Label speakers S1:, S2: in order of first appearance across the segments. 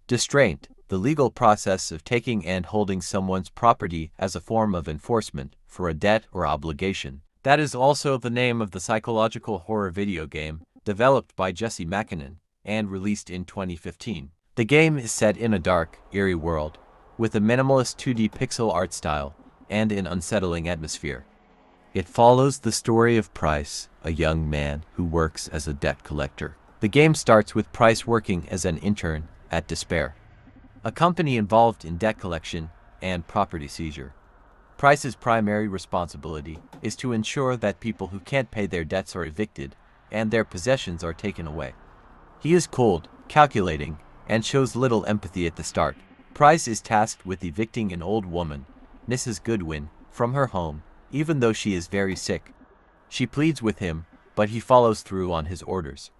S1: DISTRAINT, the legal process of taking and holding someone's property as a form of enforcement for a debt or obligation. That is also the name of the psychological horror video game developed by Jesse Mackinnon and released in 2015. The game is set in a dark, eerie world, with a minimalist 2D pixel art style and an unsettling atmosphere. It follows the story of Price, a young man who works as a debt collector. The game starts with Price working as an intern at Despair, a company involved in debt collection and property seizure. Price's primary responsibility is to ensure that people who can't pay their debts are evicted and their possessions are taken away. He is cold, calculating, and shows little empathy at the start. Price is tasked with evicting an old woman, Mrs. Goodwin, from her home, even though she is very sick. She pleads with him, but he follows through on his orders.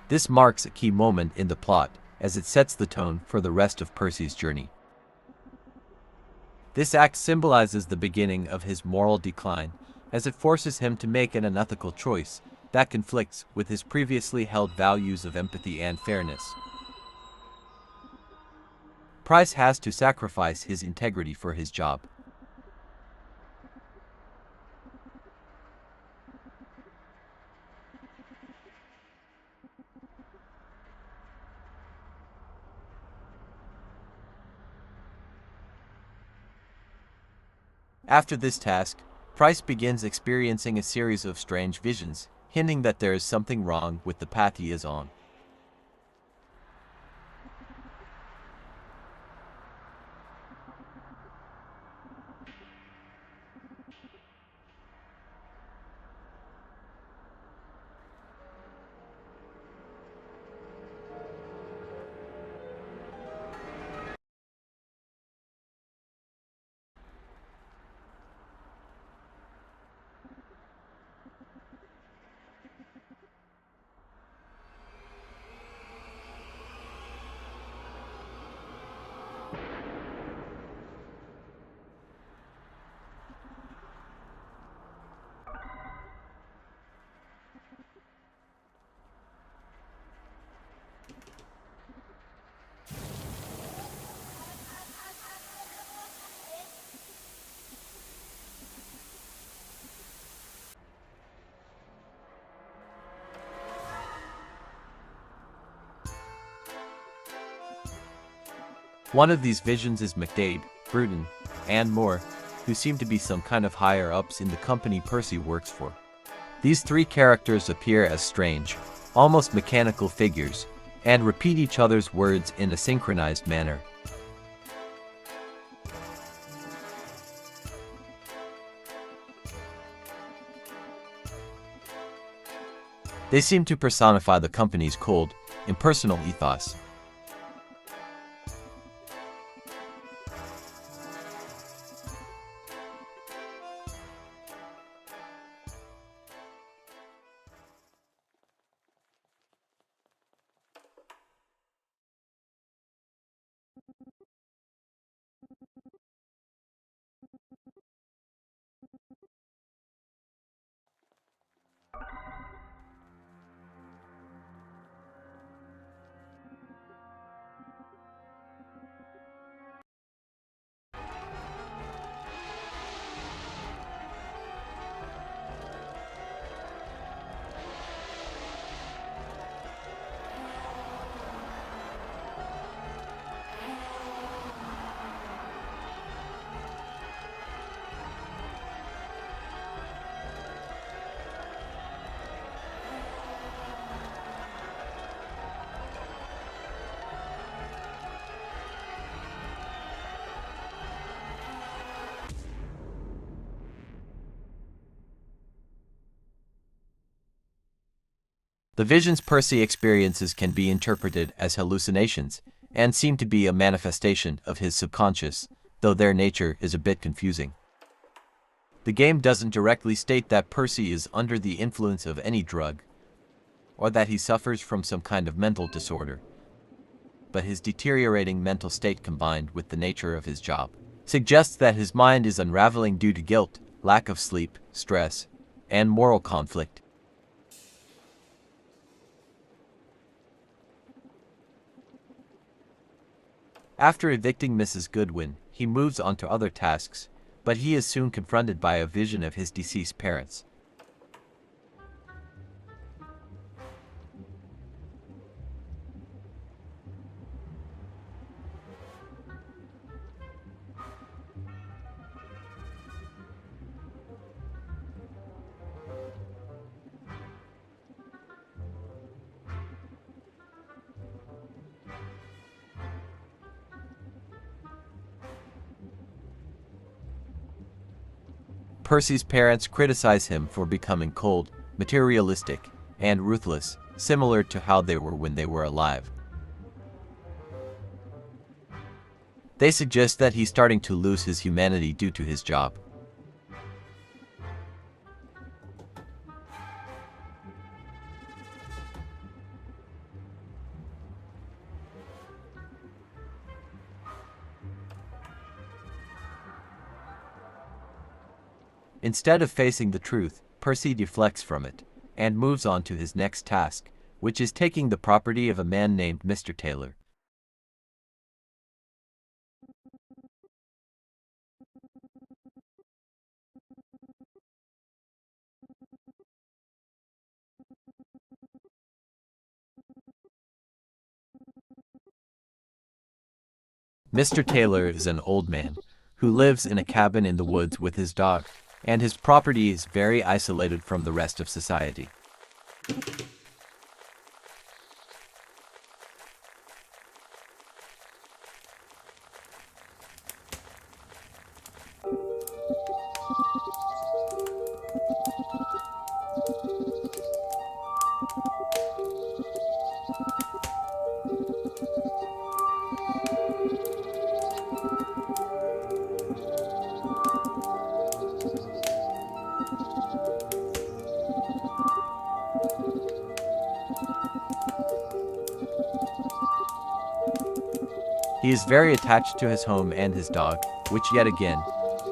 S1: This marks a key moment in the plot, as it sets the tone for the rest of Percy's journey. This act symbolizes the beginning of his moral decline, as it forces him to make an unethical choice that conflicts with his previously held values of empathy and fairness. Price has to sacrifice his integrity for his job. After this task, Price begins experiencing a series of strange visions, hinting that there is something wrong with the path he is on. One of these visions is McDade, Bruton, and Moore, who seem to be some kind of higher-ups in the company Percy works for. These three characters appear as strange, almost mechanical figures, and repeat each other's words in a synchronized manner. They seem to personify the company's cold, impersonal ethos. The visions Percy experiences can be interpreted as hallucinations, and seem to be a manifestation of his subconscious, though their nature is a bit confusing. The game doesn't directly state that Percy is under the influence of any drug, or that he suffers from some kind of mental disorder, but his deteriorating mental state combined with the nature of his job suggests that his mind is unraveling due to guilt, lack of sleep, stress, and moral conflict. After evicting Mrs. Goodwin, he moves on to other tasks, but he is soon confronted by a vision of his deceased parents. Percy's parents criticize him for becoming cold, materialistic, and ruthless, similar to how they were when they were alive. They suggest that he's starting to lose his humanity due to his job. Instead of facing the truth, Percy deflects from it, and moves on to his next task, which is taking the property of a man named Mr. Taylor. Mr. Taylor is an old man who lives in a cabin in the woods with his dog, and his property is very isolated from the rest of society. He is very attached to his home and his dog, which yet again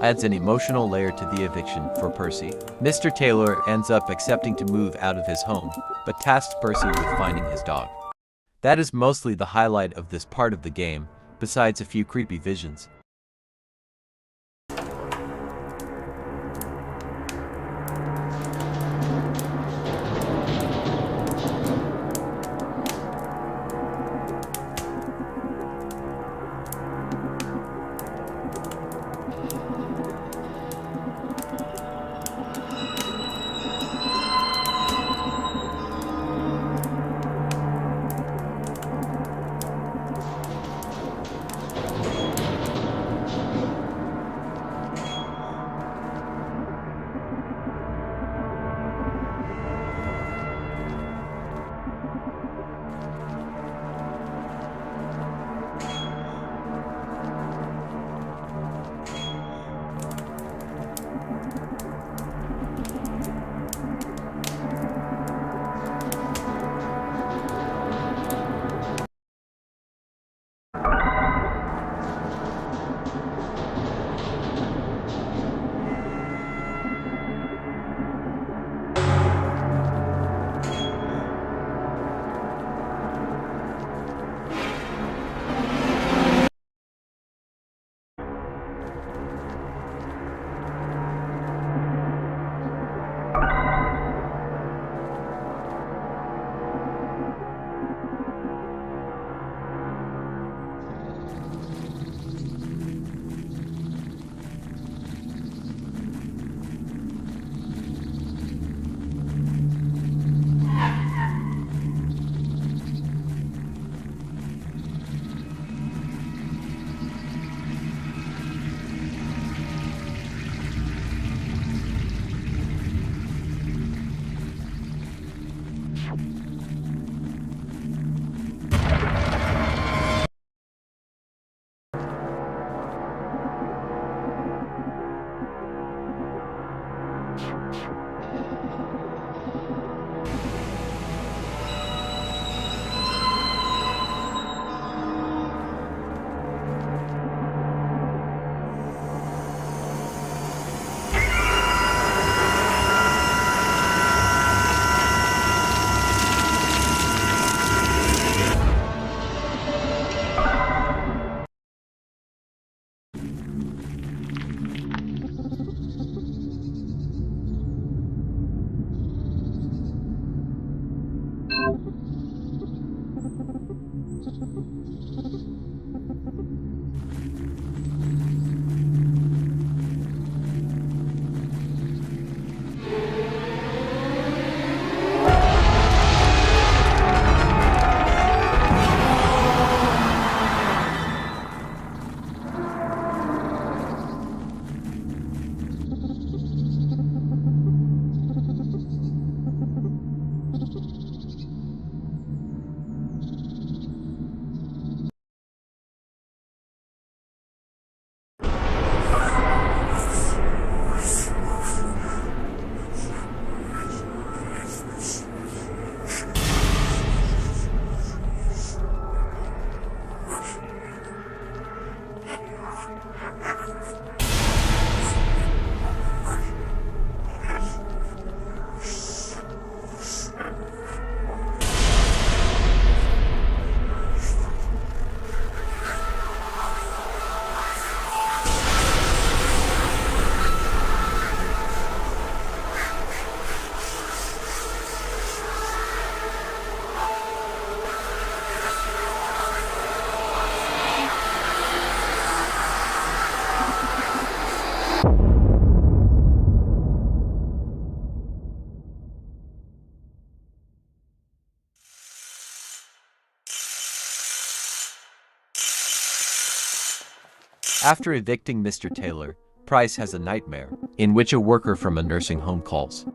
S1: adds an emotional layer to the eviction for Percy. Mr. Taylor ends up accepting to move out of his home, but tasks Percy with finding his dog. That is mostly the highlight of this part of the game, besides a few creepy visions. After evicting Mr. Taylor, Price has a nightmare, in which a worker from a nursing home calls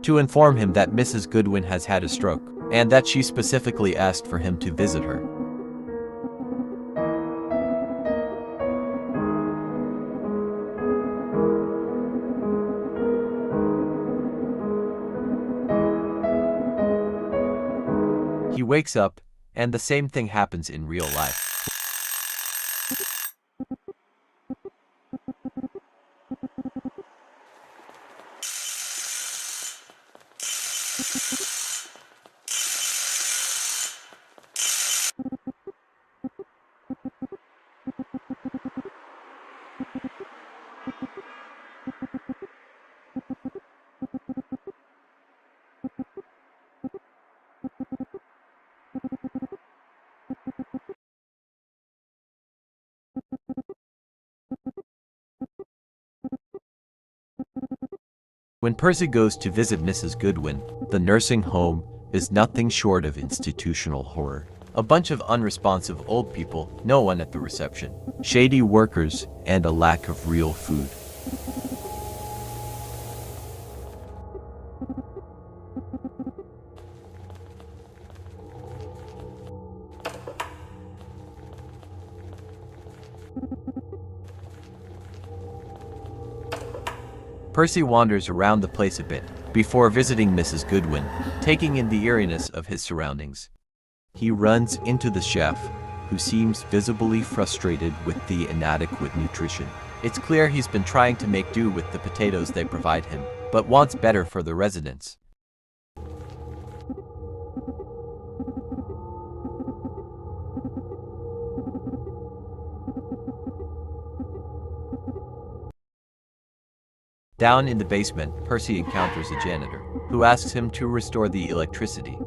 S1: to inform him that Mrs. Goodwin has had a stroke, and that she specifically asked for him to visit her. He wakes up, and the same thing happens in real life. When Percy goes to visit Mrs. Goodwin, the nursing home is nothing short of institutional horror. A bunch of unresponsive old people, no one at the reception, shady workers, and a lack of real food. Percy wanders around the place a bit before visiting Mrs. Goodwin, taking in the eeriness of his surroundings. He runs into the chef, who seems visibly frustrated with the inadequate nutrition. It's clear he's been trying to make do with the potatoes they provide him, but wants better for the residents. Down in the basement, Percy encounters a janitor, who asks him to restore the electricity.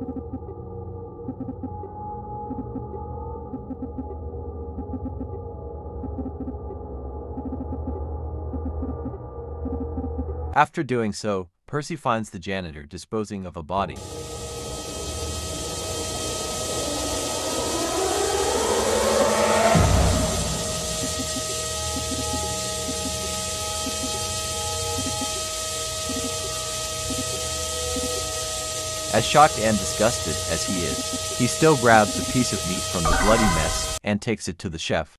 S1: After doing so, Percy finds the janitor disposing of a body. As shocked and disgusted as he is, he still grabs a piece of meat from the bloody mess and takes it to the chef.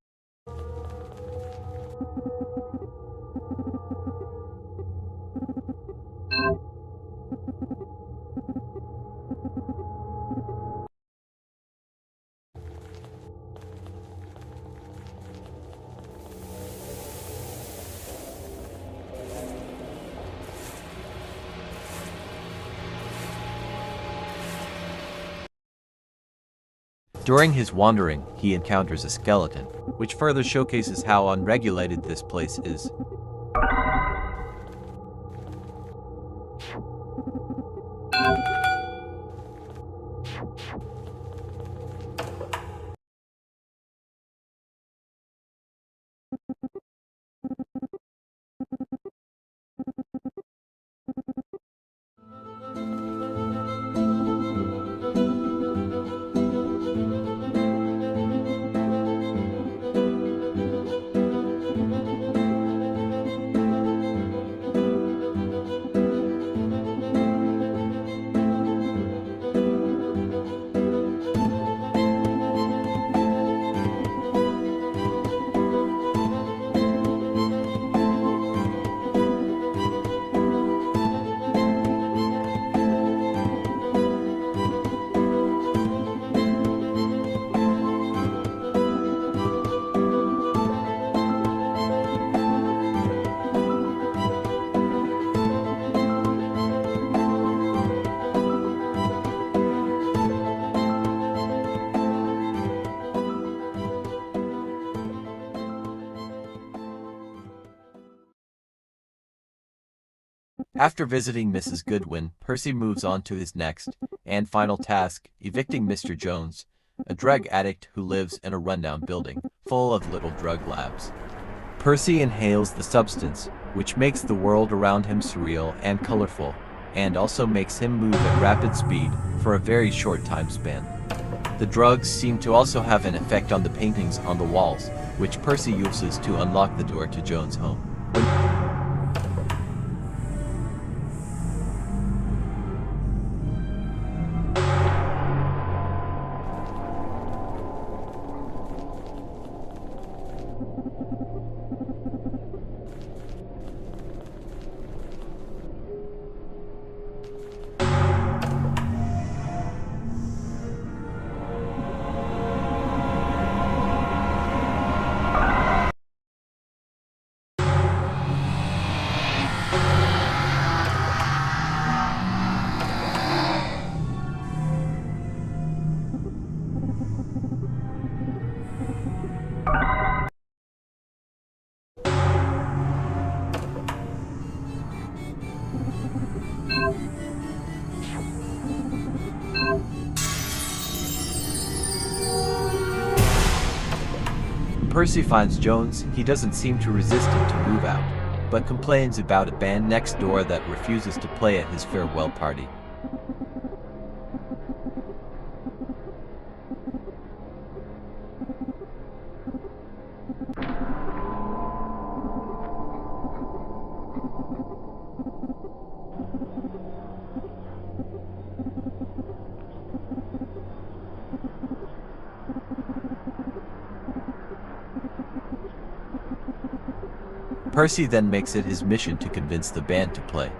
S1: During his wandering, he encounters a skeleton, which further showcases how unregulated this place is. After visiting Mrs. Goodwin, Percy moves on to his next and final task, evicting Mr. Jones, a drug addict who lives in a rundown building full of little drug labs. Percy inhales the substance, which makes the world around him surreal and colorful, and also makes him move at rapid speed for a very short time span. The drugs seem to also have an effect on the paintings on the walls, which Percy uses to unlock the door to Joan's home. Percy finds Jones, he doesn't seem to resist him to move out, but complains about a band next door that refuses to play at his farewell party. Percy then makes it his mission to convince the band to play.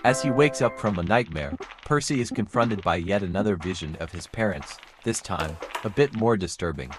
S1: As he wakes up from a nightmare, Percy is confronted by yet another vision of his parents, this time a bit more disturbing.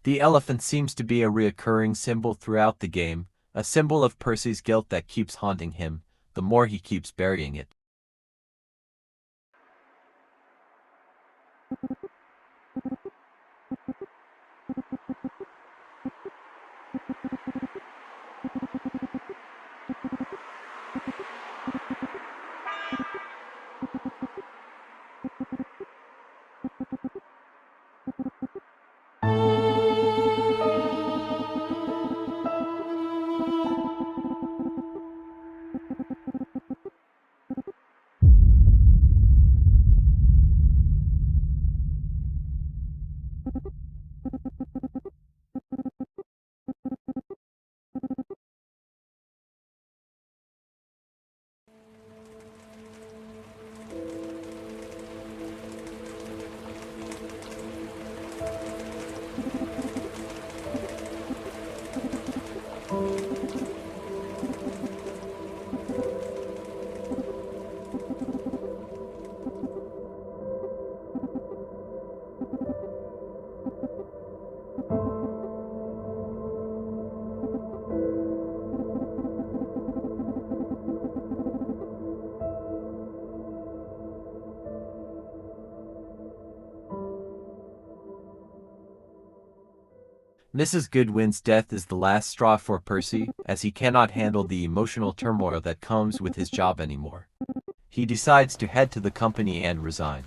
S1: The elephant seems to be a recurring symbol throughout the game, a symbol of Percy's guilt that keeps haunting him, the more he keeps burying it. Mrs. Goodwin's death is the last straw for Percy, as he cannot handle the emotional turmoil that comes with his job anymore. He decides to head to the company and resign.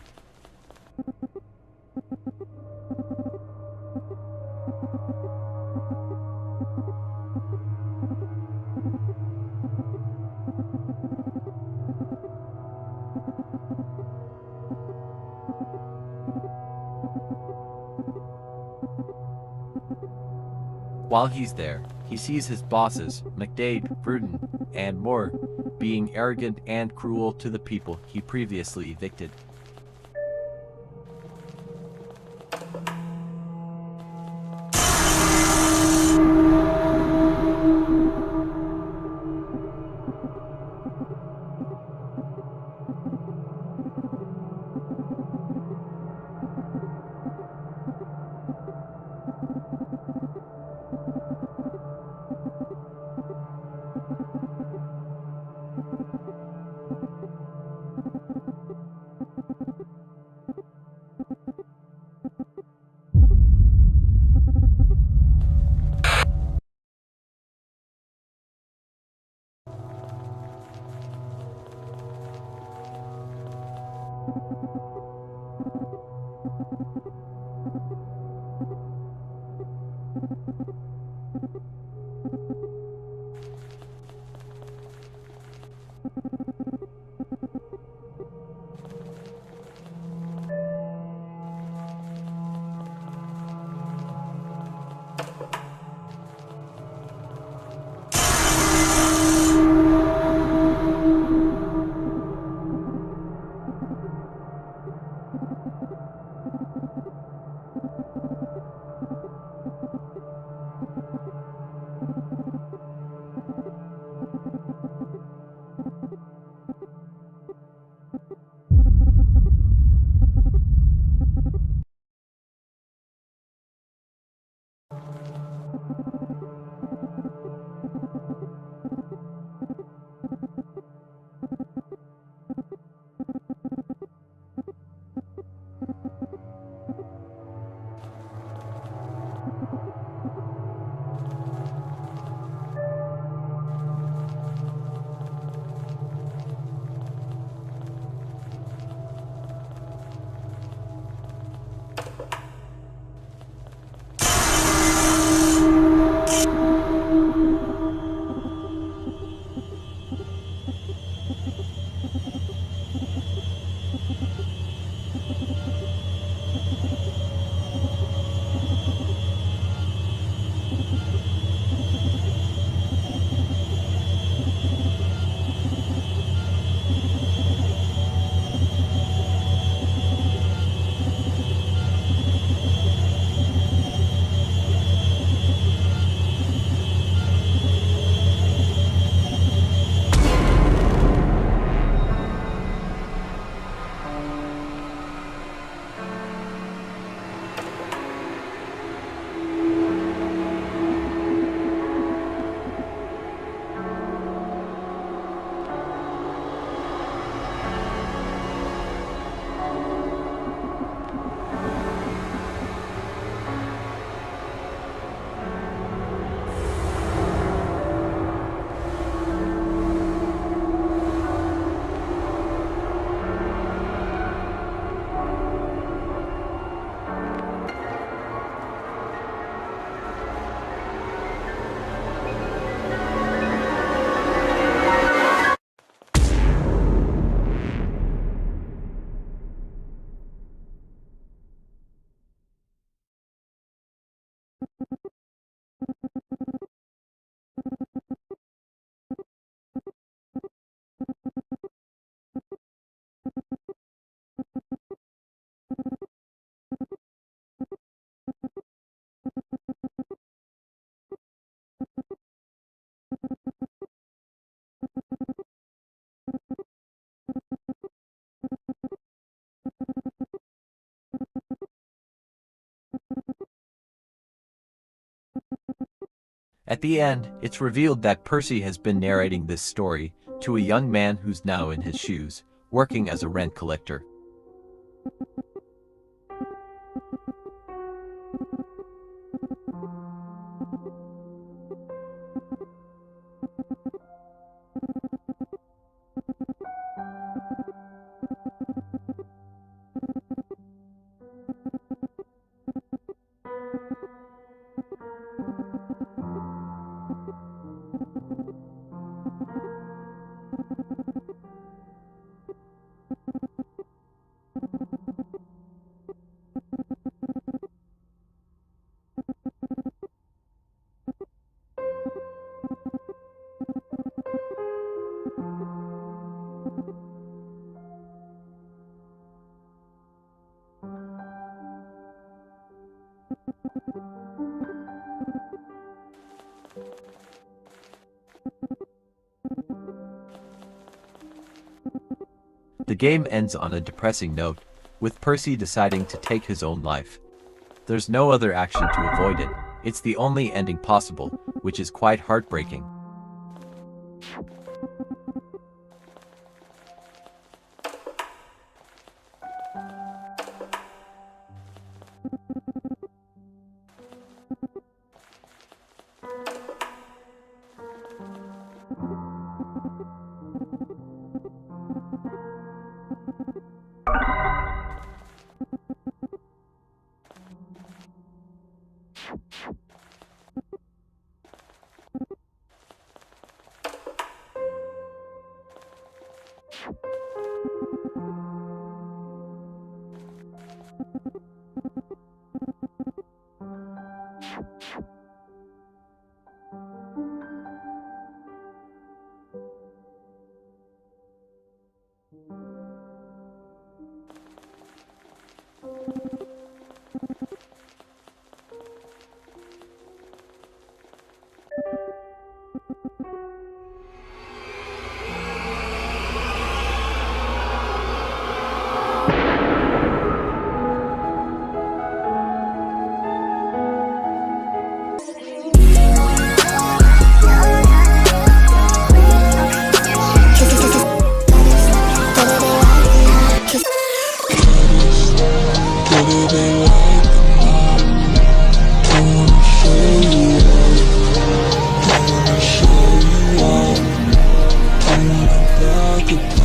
S1: While he's there, he sees his bosses, McDade, Bruton, and Moore, being arrogant and cruel to the people he previously evicted. At the end, it's revealed that Percy has been narrating this story to a young man who's now in his shoes, working as a rent collector. The game ends on a depressing note, with Percy deciding to take his own life. There's no other action to avoid it. It's the only ending possible, which is quite heartbreaking.
S2: Goodbye.